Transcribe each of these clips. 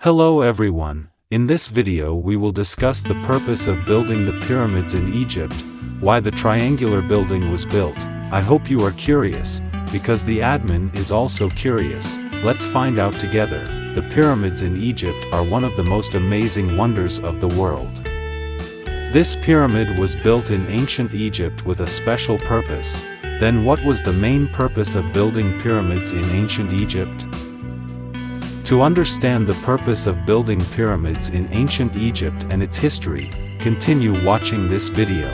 Hello everyone, in this video we will discuss the purpose of building the pyramids in Egypt, why the triangular building was built. I hope you are curious, because the admin is also curious. Let's find out together. The pyramids in Egypt are one of the most amazing wonders of the world. This pyramid was built in ancient Egypt with a special purpose. Then what was the main purpose of building pyramids in ancient Egypt? To understand the purpose of building pyramids in ancient Egypt and its history, continue watching this video.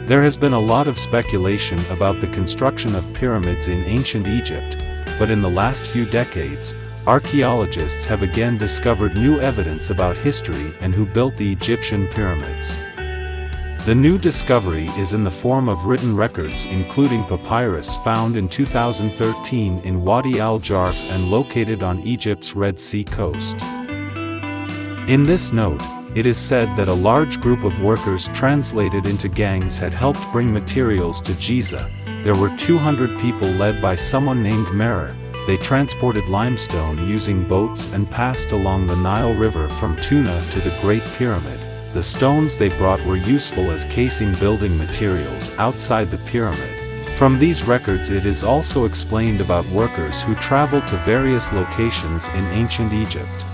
There has been a lot of speculation about the construction of pyramids in ancient Egypt, but in the last few decades, archaeologists have again discovered new evidence about history and who built the Egyptian pyramids. The new discovery is in the form of written records including papyrus found in 2013 in Wadi al-Jarf and located on Egypt's Red Sea coast. In this note, it is said that a large group of workers translated into gangs had helped bring materials to Giza. There were 200 people led by someone named Merer. They transported limestone using boats and passed along the Nile River from Tuna to the Great Pyramid. The stones they brought were useful as casing building materials outside the pyramid. From these records it is also explained about workers who traveled to various locations in ancient Egypt.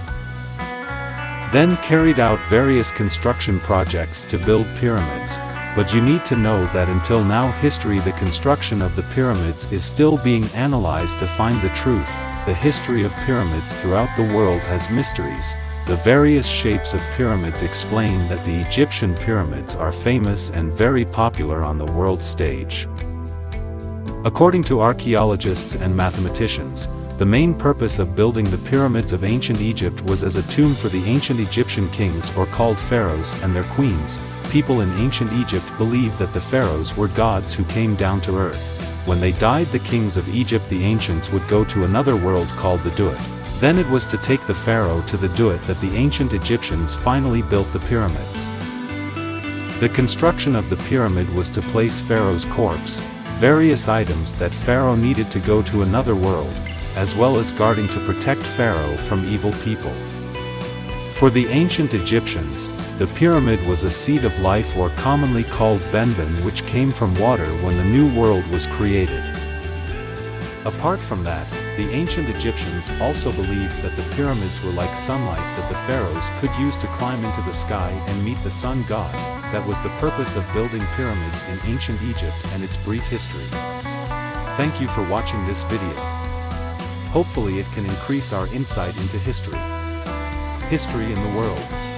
Then carried out various construction projects to build pyramids, but you need to know that until now the construction of the pyramids is still being analyzed to find the truth. The history of pyramids throughout the world has mysteries. The various shapes of pyramids explain that the Egyptian pyramids are famous and very popular on the world stage. According to archaeologists and mathematicians, the main purpose of building the pyramids of ancient Egypt was as a tomb for the ancient Egyptian kings or called pharaohs and their queens. People in ancient Egypt believed that the pharaohs were gods who came down to earth. When they died, the kings of Egypt, the ancients, would go to another world called the Duat. Then it was to take the pharaoh to the Duat that the ancient Egyptians finally built the pyramids. The construction of the pyramid was to place pharaoh's corpse, various items that pharaoh needed to go to another world, as well as guarding to protect pharaoh from evil people. For the ancient Egyptians, the pyramid was a seed of life, or commonly called benben, which came from water when the new world was created. Apart from that, the ancient Egyptians also believed that the pyramids were like sunlight that the pharaohs could use to climb into the sky and meet the sun god. That was the purpose of building pyramids in ancient Egypt and its brief history. Thank you for watching this video. Hopefully it can increase our insight into history in the world.